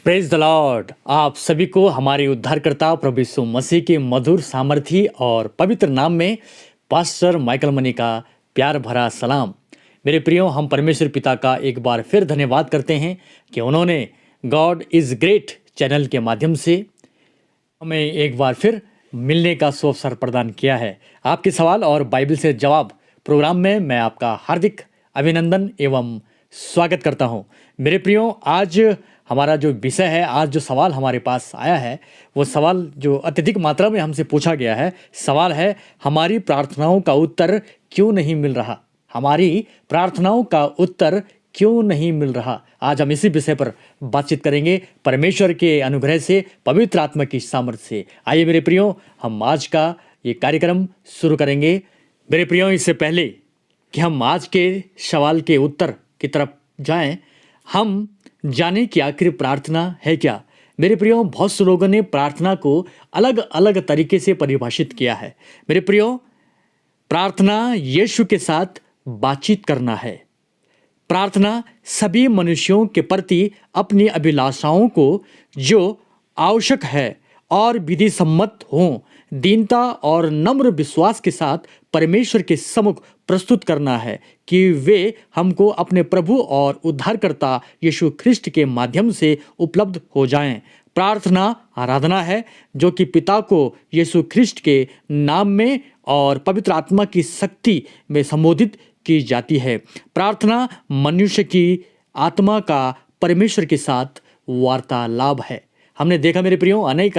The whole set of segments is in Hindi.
Praise the Lord. आप सभी को हमारे उद्धारकर्ता प्रभु यीशु मसीह के मधुर सामर्थी और पवित्र नाम में पास्टर माइकल मनी का प्यार भरा सलाम। मेरे प्रियो, हम परमेश्वर पिता का एक बार फिर धन्यवाद करते हैं कि उन्होंने गॉड इज़ ग्रेट चैनल के माध्यम से हमें एक बार फिर मिलने का अवसर प्रदान किया है। आपके सवाल और बाइबल से जवाब प्रोग्राम में मैं आपका हार्दिक अभिनंदन एवं स्वागत करता हूं। मेरे प्रियो, आज हमारा जो विषय है, आज जो सवाल हमारे पास आया है, वो सवाल जो अत्यधिक मात्रा में हमसे पूछा गया है, सवाल है हमारी प्रार्थनाओं का उत्तर क्यों नहीं मिल रहा। हमारी प्रार्थनाओं का उत्तर क्यों नहीं मिल रहा। आज हम इसी विषय पर बातचीत करेंगे परमेश्वर के अनुग्रह से, पवित्र आत्मा की सामर्थ्य से। आइए मेरे प्रियो, हम आज का ये कार्यक्रम शुरू करेंगे। मेरे प्रियो, इससे पहले कि हम आज के सवाल के उत्तर की तरफ जाएं, हम जाने कि आखिर प्रार्थना है क्या। मेरे प्रियो, बहुत से लोगों ने प्रार्थना को अलग अलग तरीके से परिभाषित किया है। मेरे प्रियो, प्रार्थना यीशु के साथ बातचीत करना है। प्रार्थना सभी मनुष्यों के प्रति अपनी अभिलाषाओं को जो आवश्यक है और विधि सम्मत हों, दीनता और नम्र विश्वास के साथ परमेश्वर के सम्मुख प्रस्तुत करना है कि वे हमको अपने प्रभु और उद्धारकर्ता यीशु ख्रिस्ट के माध्यम से उपलब्ध हो जाएं। प्रार्थना आराधना है जो कि पिता को यीशु ख्रिस्ट के नाम में और पवित्र आत्मा की शक्ति में संबोधित की जाती है। प्रार्थना मनुष्य की आत्मा का परमेश्वर के साथ वार्तालाप है। हमने देखा मेरे प्रियो, अनेक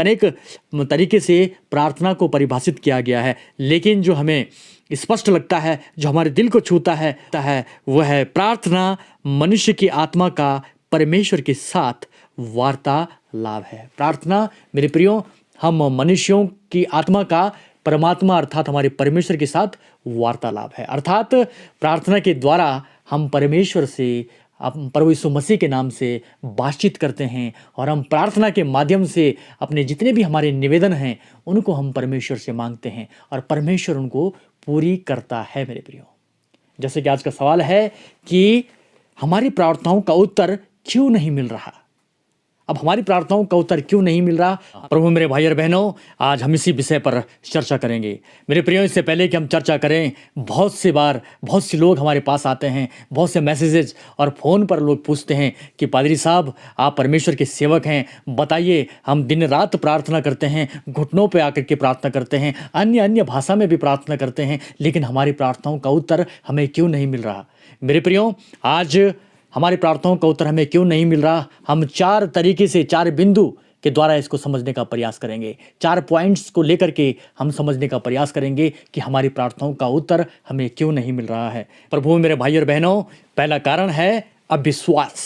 तरीके से प्रार्थना को परिभाषित किया गया है, लेकिन जो हमें स्पष्ट लगता है, जो हमारे दिल को छूता है वह है प्रार्थना मनुष्य की आत्मा का परमेश्वर के साथ वार्तालाप है। प्रार्थना मेरे प्रियो, हम मनुष्यों की आत्मा का परमात्मा अर्थात हमारे परमेश्वर के साथ वार्तालाप है। अर्थात प्रार्थना के द्वारा हम परमेश्वर से, प्रभु यीशु मसीह के नाम से बातचीत करते हैं और हम प्रार्थना के माध्यम से अपने जितने भी हमारे निवेदन हैं उनको हम परमेश्वर से मांगते हैं और परमेश्वर उनको पूरी करता है। मेरे प्रियो, जैसे कि आज का सवाल है कि हमारी प्रार्थनाओं का उत्तर क्यों नहीं मिल रहा। अब हमारी प्रार्थनाओं का उत्तर क्यों नहीं मिल रहा। प्रभु मेरे भाई और बहनों, आज हम इसी विषय पर चर्चा करेंगे। मेरे प्रियो, इससे पहले कि हम चर्चा करें, बहुत सी बार बहुत से लोग हमारे पास आते हैं, बहुत से मैसेजेस और फ़ोन पर लोग पूछते हैं कि पादरी साहब, आप परमेश्वर के सेवक हैं, बताइए, हम दिन रात प्रार्थना करते हैं, घुटनों पर आकर के प्रार्थना करते हैं, अन्य भाषा में भी प्रार्थना करते हैं, लेकिन हमारी प्रार्थनाओं का उत्तर हमें क्यों नहीं मिल रहा। मेरे प्रियो, आज हमारी प्रार्थनाओं का उत्तर हमें क्यों नहीं मिल रहा, हम 4 तरीके से, 4 बिंदु के द्वारा इसको समझने का प्रयास करेंगे। 4 पॉइंट्स को लेकर के हम समझने का प्रयास करेंगे कि हमारी प्रार्थनाओं का उत्तर हमें क्यों नहीं मिल रहा है। प्रभु मेरे भाई और बहनों, पहला कारण है अविश्वास।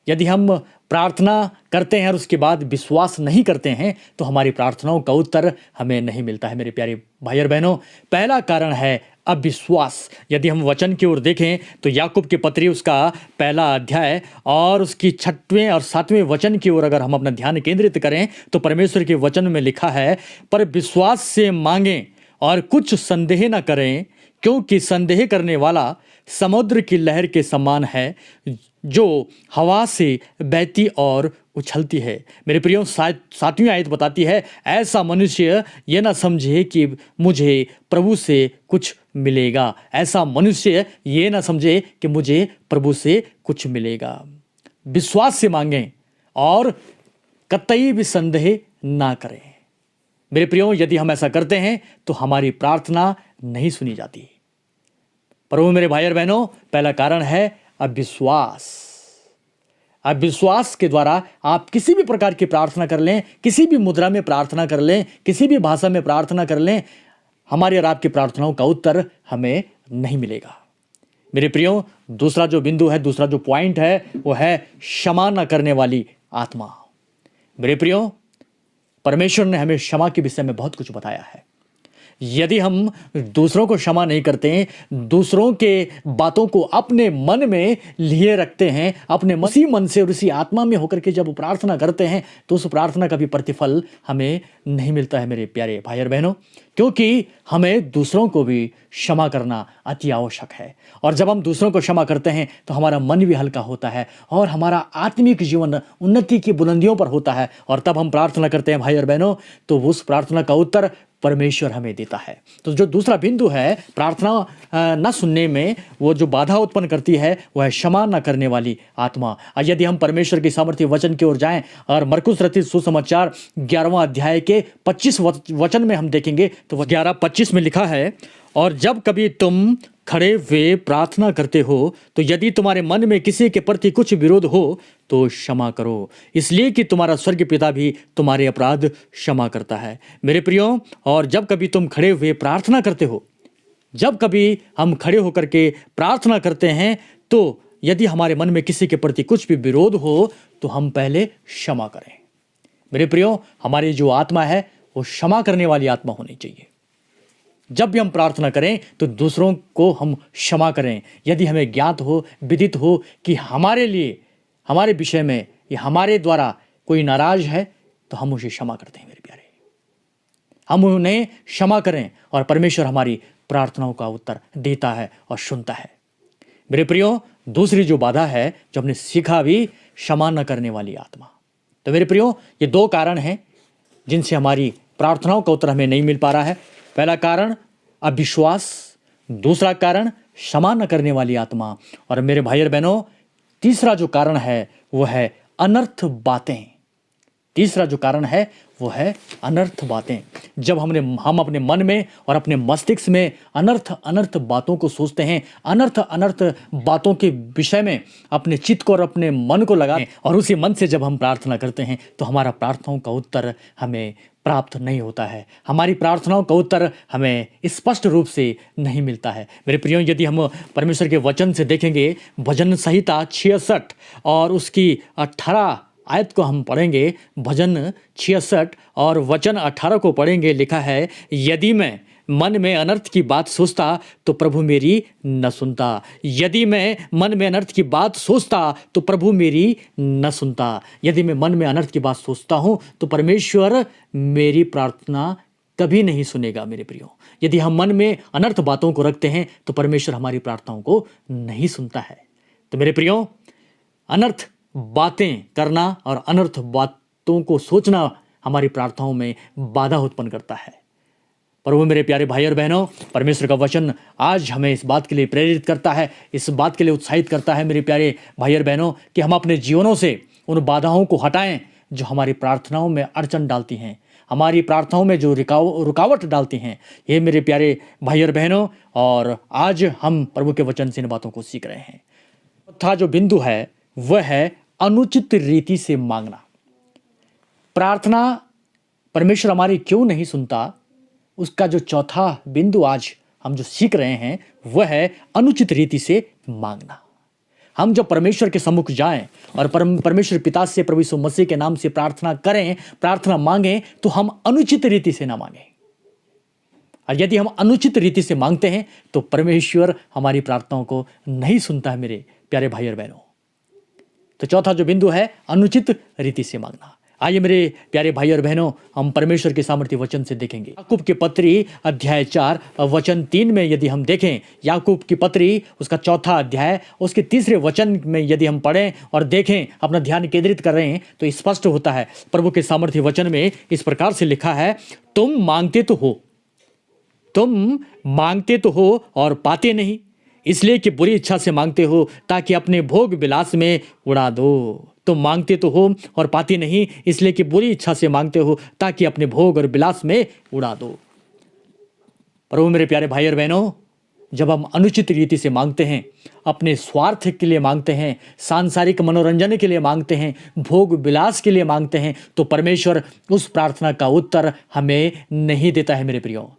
यदि हम प्रार्थना करते हैं और उसके बाद विश्वास नहीं करते हैं तो हमारी प्रार्थनाओं का उत्तर हमें नहीं मिलता है। मेरे प्यारे भाई और बहनों, पहला कारण है अविश्वास। यदि हम वचन की ओर देखें तो याकूब की पत्री उसका पहला अध्याय और उसकी 6वें और 7वें वचन की ओर अगर हम अपना ध्यान केंद्रित करें तो परमेश्वर के वचन में लिखा है, पर विश्वास से मांगें और कुछ संदेह न करें, क्योंकि संदेह करने वाला समुद्र की लहर के समान है जो हवा से बहती और उछलती है। मेरे प्रियो, 7वीं आयत बताती है, ऐसा मनुष्य ये ना समझे कि मुझे प्रभु से कुछ मिलेगा। ऐसा मनुष्य ये ना समझे कि मुझे प्रभु से कुछ मिलेगा। विश्वास से मांगें और कतई भी संदेह ना करें। मेरे प्रियो, यदि हम ऐसा करते हैं तो हमारी प्रार्थना नहीं सुनी जाती। प्रभु मेरे भाई और बहनों, पहला कारण है अविश्वास। अविश्वास के द्वारा आप किसी भी प्रकार की प्रार्थना कर लें, किसी भी मुद्रा में प्रार्थना कर लें, किसी भी भाषा में प्रार्थना कर लें, हमारी और आपकी प्रार्थनाओं का उत्तर हमें नहीं मिलेगा। मेरे प्रियो, दूसरा जो बिंदु है, दूसरा जो पॉइंट है, वो है क्षमा न करने वाली आत्मा। मेरे प्रियो, परमेश्वर ने हमें क्षमा के विषय में बहुत कुछ बताया है। यदि हम दूसरों को क्षमा नहीं करते हैं, दूसरों के बातों को अपने मन में लिए रखते हैं, अपने उसी मन से और उसी आत्मा में होकर के जब प्रार्थना करते हैं, तो उस प्रार्थना का भी प्रतिफल हमें नहीं मिलता है मेरे प्यारे भाई और बहनों, क्योंकि हमें दूसरों को भी क्षमा करना अति आवश्यक है। और जब हम दूसरों को क्षमा करते हैं तो हमारा मन भी हल्का होता है और हमारा आत्मिक जीवन उन्नति की बुलंदियों पर होता है। और तब हम प्रार्थना करते हैं भाई और बहनों, तो उस प्रार्थना का उत्तर परमेश्वर हमें देता है। तो जो दूसरा बिंदु है प्रार्थना न सुनने में, वो जो बाधा उत्पन्न करती है, वह है क्षमा न करने वाली आत्मा। यदि हम परमेश्वर के सामर्थ्य वचन की ओर जाएं और मरकुस रचित सुसमाचार 11वां अध्याय के 25 वचन में हम देखेंगे तो 11:25 में लिखा है, और जब कभी तुम खड़े हुए प्रार्थना करते हो तो यदि तुम्हारे मन में किसी के प्रति कुछ विरोध हो तो क्षमा करो, इसलिए कि तुम्हारा स्वर्गीय पिता भी तुम्हारे अपराध क्षमा करता है। मेरे प्रियो, और जब कभी तुम खड़े हुए प्रार्थना करते हो, जब कभी हम खड़े होकर के प्रार्थना करते हैं, तो यदि हमारे मन में किसी के प्रति कुछ भी विरोध हो तो हम पहले क्षमा करें। मेरे प्रियो, हमारी जो आत्मा है वो क्षमा करने वाली आत्मा होनी चाहिए। जब भी हम प्रार्थना करें तो दूसरों को हम क्षमा करें। यदि हमें ज्ञात हो, विदित हो कि हमारे लिए, हमारे विषय में या हमारे द्वारा कोई नाराज है, तो हम उसे क्षमा करते हैं मेरे प्यारे। हम उन्हें क्षमा करें और परमेश्वर हमारी प्रार्थनाओं का उत्तर देता है और सुनता है। मेरे प्रियो, दूसरी जो बाधा है, जो हमने सीखा भी, क्षमा न करने वाली आत्मा। तो मेरे प्रियो, ये दो कारण हैं जिनसे हमारी प्रार्थनाओं का उत्तर हमें नहीं मिल पा रहा है। पहला कारण अविश्वास, दूसरा कारण क्षमा न करने वाली आत्मा, और मेरे भाई और बहनों, तीसरा जो कारण है वो है अनर्थ बातें। तीसरा जो कारण है वो है अनर्थ बातें। जब हम अपने मन में और अपने मस्तिष्क में अनर्थ बातों को सोचते हैं, अनर्थ बातों के विषय में अपने चित्त को और अपने मन को लगाएं, और उसी मन से जब हम प्रार्थना करते हैं तो हमारा प्रार्थनाओं का उत्तर हमें प्राप्त नहीं होता है। हमारी प्रार्थनाओं का उत्तर हमें स्पष्ट रूप से नहीं मिलता है। मेरे प्रियो, यदि हम परमेश्वर के वचन से देखेंगे, भजन संहिता 66 और उसकी 18 आयत को हम पढ़ेंगे, भजन 66 और वचन 18 को पढ़ेंगे, लिखा है, यदि मैं मन में अनर्थ की बात सोचता तो प्रभु मेरी न सुनता। यदि मैं मन में अनर्थ की बात सोचता तो प्रभु मेरी न सुनता। यदि मैं मन में अनर्थ की बात सोचता हूँ तो परमेश्वर मेरी प्रार्थना कभी नहीं सुनेगा। मेरे प्रियो, यदि हम मन में अनर्थ बातों को रखते हैं तो परमेश्वर हमारी प्रार्थनाओं को नहीं सुनता है। तो मेरे प्रियो, अनर्थ बातें करना और अनर्थ बातों को सोचना हमारी प्रार्थनाओं में बाधा उत्पन्न करता है। पर वो मेरे प्यारे भाई और बहनों, परमेश्वर का वचन आज हमें इस बात के लिए प्रेरित करता है, इस बात के लिए उत्साहित करता है मेरे प्यारे भाई और बहनों, कि हम अपने जीवनों से उन बाधाओं को हटाएं जो हमारी प्रार्थनाओं में अड़चन डालती हैं, हमारी प्रार्थनाओं में जो रुकावट डालती हैं। ये मेरे प्यारे भाई और बहनों, और आज हम प्रभु के वचन से इन बातों को सीख रहे हैं। चौथा जो बिंदु है वह है अनुचित रीति से मांगना। प्रार्थना परमेश्वर हमारी क्यों नहीं सुनता, उसका जो चौथा बिंदु आज हम जो सीख रहे हैं वह है अनुचित रीति से मांगना। हम जब परमेश्वर के सम्मुख जाएं और परमेश्वर पिता से, प्रभु यीशु मसीह के नाम से प्रार्थना करें, प्रार्थना मांगें, तो हम अनुचित रीति से ना मांगें। और यदि हम अनुचित रीति से मांगते हैं तो परमेश्वर हमारी प्रार्थनाओं को नहीं सुनता है मेरे प्यारे भाई और बहनों। तो चौथा जो बिंदु है अनुचित रीति से मांगना। आइए मेरे प्यारे भाई और बहनों, हम परमेश्वर के सामर्थ्य वचन से देखेंगे। याकूब की पत्री अध्याय 4 वचन 3 में यदि हम देखें, याकूब की पत्री उसका चौथा अध्याय उसके 3 वचन में यदि हम पढ़ें और देखें, अपना ध्यान केंद्रित कर रहे हैं, तो स्पष्ट होता है। प्रभु के सामर्थ्य वचन में इस प्रकार से लिखा है, तुम मांगते तो हो और पाते नहीं, इसलिए कि बुरी इच्छा से मांगते हो ताकि अपने भोग विलास में उड़ा दो। तुम मांगते तो हो और पाते नहीं, इसलिए कि बुरी इच्छा से मांगते हो ताकि अपने भोग और विलास में उड़ा दो। पर वो मेरे प्यारे भाई और बहनों, जब हम अनुचित रीति से मांगते हैं, अपने स्वार्थ के लिए मांगते हैं, सांसारिक मनोरंजन के लिए मांगते हैं, भोग विलास के लिए मांगते हैं, तो परमेश्वर उस प्रार्थना का उत्तर हमें नहीं देता है मेरे प्रियो।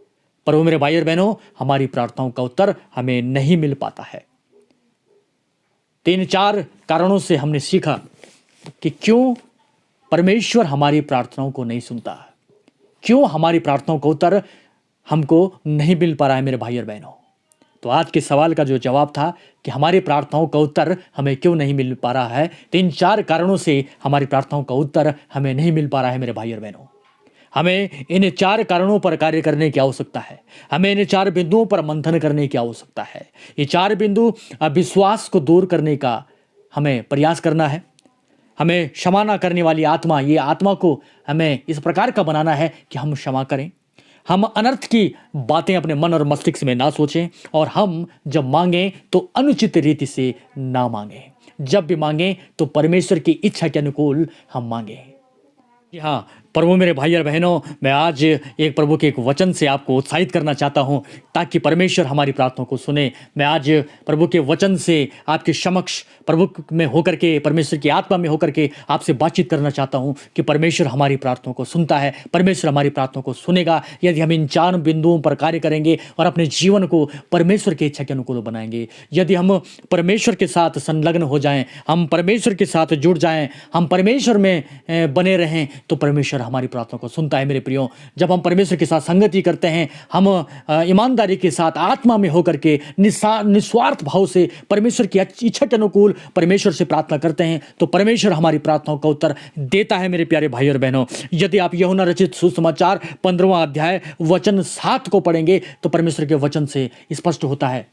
पर वो मेरे भाई और बहनों, हमारी प्रार्थनाओं का उत्तर हमें नहीं मिल पाता है। 3-4 कारणों से हमने सीखा कि क्यों परमेश्वर हमारी प्रार्थनाओं को नहीं सुनता, क्यों हमारी प्रार्थनाओं का उत्तर हमको नहीं मिल पा रहा है मेरे भाई और बहनों। तो आज के सवाल का जो जवाब था कि हमारी प्रार्थनाओं का उत्तर हमें क्यों नहीं मिल पा रहा है, तो इन 4 कारणों से हमारी प्रार्थनाओं का उत्तर हमें नहीं मिल पा रहा है मेरे भाई और बहनों। हमें इन 4 कारणों पर कार्य करने की आवश्यकता है। हमें इन 4 बिंदुओं पर मंथन करने की आवश्यकता है। ये 4 बिंदु अविश्वास को दूर करने का हमें प्रयास करना है। हमें क्षमा ना करने वाली आत्मा, ये आत्मा को हमें इस प्रकार का बनाना है कि हम क्षमा करें। हम अनर्थ की बातें अपने मन और मस्तिष्क में ना सोचें, और हम जब मांगें तो अनुचित रीति से ना मांगें। जब भी मांगें तो परमेश्वर की इच्छा के अनुकूल हम मांगें। जी हाँ प्रभु मेरे भाई और बहनों, मैं आज एक प्रभु के एक वचन से आपको उत्साहित करना चाहता हूँ ताकि परमेश्वर हमारी प्रार्थनाओं को सुने। मैं आज प्रभु के वचन से आपके समक्ष प्रभु में होकर के, परमेश्वर की आत्मा में होकर के आपसे बातचीत करना चाहता हूँ कि परमेश्वर हमारी प्रार्थनाओं को सुनता है, परमेश्वर हमारी प्रार्थनाओं को सुनेगा यदि हम इन 4 बिंदुओं पर कार्य करेंगे और अपने जीवन को परमेश्वर की इच्छा के अनुकूल बनाएंगे। यदि हम परमेश्वर के साथ संलग्न हो जाएं, हम परमेश्वर के साथ जुड़ जाएं, हम परमेश्वर में बने रहें, तो परमेश्वर हमारी प्रार्थना को सुनता है मेरे प्रियो। जब हम परमेश्वर के साथ संगति करते हैं, हम ईमानदारी के साथ आत्मा में होकर के निस्वार्थ भाव से परमेश्वर की इच्छा के अनुकूल परमेश्वर से प्रार्थना करते हैं, तो परमेश्वर हमारी प्रार्थनाओं का उत्तर देता है मेरे प्यारे भाई और बहनों। यदि आप यूहन्ना रचित सुसमाचार 15वां अध्याय वचन 7 को पढ़ेंगे तो परमेश्वर के वचन से स्पष्ट होता है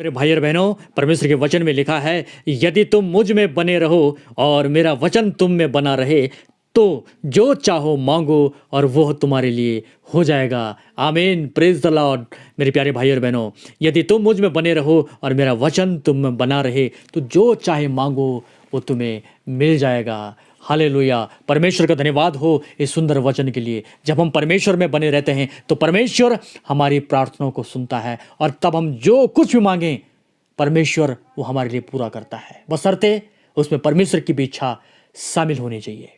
मेरे भाई और बहनों। परमेश्वर के वचन में लिखा है, यदि तुम मुझ में बने रहो और मेरा वचन तुम में बना रहे तो जो चाहो मांगो और वह तुम्हारे लिए हो जाएगा। आमीन, प्रेज द लॉर्ड। मेरे प्यारे भाई और बहनों, यदि तुम मुझ में बने रहो और मेरा वचन तुम में बना रहे तो जो चाहे मांगो वो तुम्हें मिल जाएगा। हालेलुया, परमेश्वर का धन्यवाद हो इस सुंदर वचन के लिए। जब हम परमेश्वर में बने रहते हैं तो परमेश्वर हमारी प्रार्थनाओं को सुनता है, और तब हम जो कुछ भी मांगें परमेश्वर वो हमारे लिए पूरा करता है, बशर्ते उसमें परमेश्वर की भी इच्छा शामिल होनी चाहिए।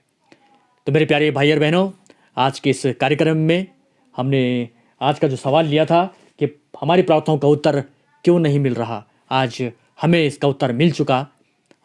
तो मेरे प्यारे भाई और बहनों, आज के इस कार्यक्रम में हमने आज का जो सवाल लिया था कि हमारी प्रार्थनाओं का उत्तर क्यों नहीं मिल रहा, आज हमें इसका उत्तर मिल चुका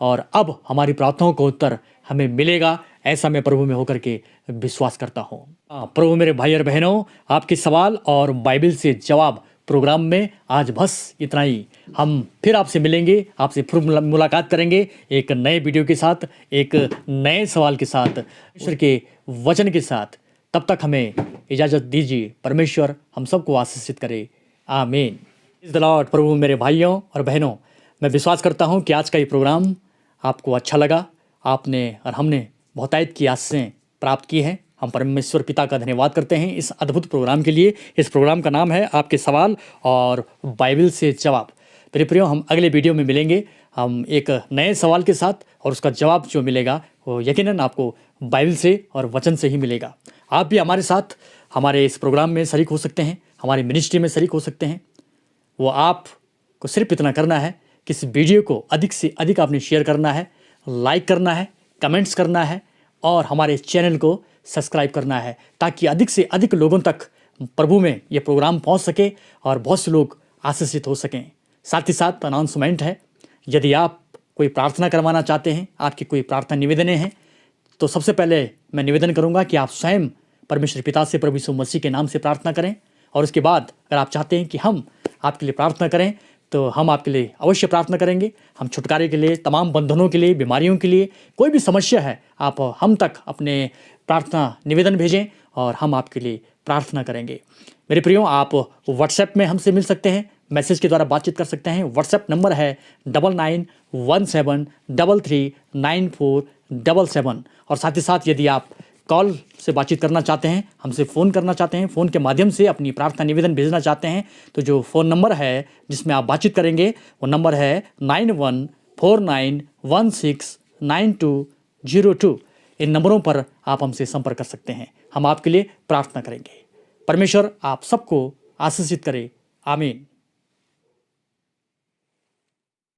और अब हमारी प्रार्थनाओं का उत्तर हमें मिलेगा, ऐसा मैं प्रभु में होकर के विश्वास करता हूँ। प्रभु मेरे भाई और बहनों, आपके सवाल और बाइबल से जवाब प्रोग्राम में आज बस इतना ही। हम फिर आपसे मिलेंगे, आपसे फिर मुलाकात करेंगे एक नए वीडियो के साथ, एक नए सवाल के साथ, परमेश्वर के वचन के साथ। तब तक हमें इजाज़त दीजिए। परमेश्वर हम सबको आशीषित करे। आमीन। इस द लॉर्ड। प्रभु मेरे भाइयों और बहनों, मैं विश्वास करता हूँ कि आज का ये प्रोग्राम आपको अच्छा लगा। आपने और हमने बहुतायत की आशीषें प्राप्त की हैं। हम परमेश्वर पिता का धन्यवाद करते हैं इस अद्भुत प्रोग्राम के लिए। इस प्रोग्राम का नाम है आपके सवाल और बाइबल से जवाब। मेरे प्रियो, हम अगले वीडियो में मिलेंगे, हम एक नए सवाल के साथ, और उसका जवाब जो मिलेगा वो यकीनन आपको बाइबल से और वचन से ही मिलेगा। आप भी हमारे साथ हमारे इस प्रोग्राम में शरीक हो सकते हैं, हमारी मिनिस्ट्री में शरीक हो सकते हैं। वो आपको सिर्फ इतना करना है कि इस वीडियो को अधिक से अधिक आपने शेयर करना है, लाइक करना है, कमेंट्स करना है और हमारे चैनल को सब्सक्राइब करना है, ताकि अधिक से अधिक लोगों तक प्रभु में ये प्रोग्राम पहुंच सके और बहुत से लोग आशीषित हो सकें। साथ ही साथ अनाउंसमेंट है, यदि आप कोई प्रार्थना करवाना चाहते हैं, आपकी कोई प्रार्थना निवेदनें हैं, तो सबसे पहले मैं निवेदन करूंगा कि आप स्वयं परमेश्वर पिता से प्रभु यीशु मसीह के नाम से प्रार्थना करें, और उसके बाद अगर आप चाहते हैं कि हम आपके लिए प्रार्थना करें तो हम आपके लिए अवश्य प्रार्थना करेंगे। हम छुटकारे के लिए, तमाम बंधनों के लिए, बीमारियों के लिए, कोई भी समस्या है, आप हम तक अपने प्रार्थना निवेदन भेजें और हम आपके लिए प्रार्थना करेंगे। मेरे प्रियो, आप व्हाट्सएप में हमसे मिल सकते हैं, मैसेज के द्वारा बातचीत कर सकते हैं। व्हाट्सएप नंबर है 9917339477। और साथ ही साथ यदि आप कॉल से बातचीत करना चाहते हैं, हमसे फ़ोन करना चाहते हैं, फ़ोन के माध्यम से अपनी प्रार्थना निवेदन भेजना चाहते हैं, तो जो फ़ोन नंबर है जिसमें आप बातचीत करेंगे वो नंबर है 9149169202। इन नंबरों पर आप हमसे संपर्क कर सकते हैं। हम आपके लिए प्रार्थना करेंगे। परमेश्वर आप सबको आशीषित करे। आमीन।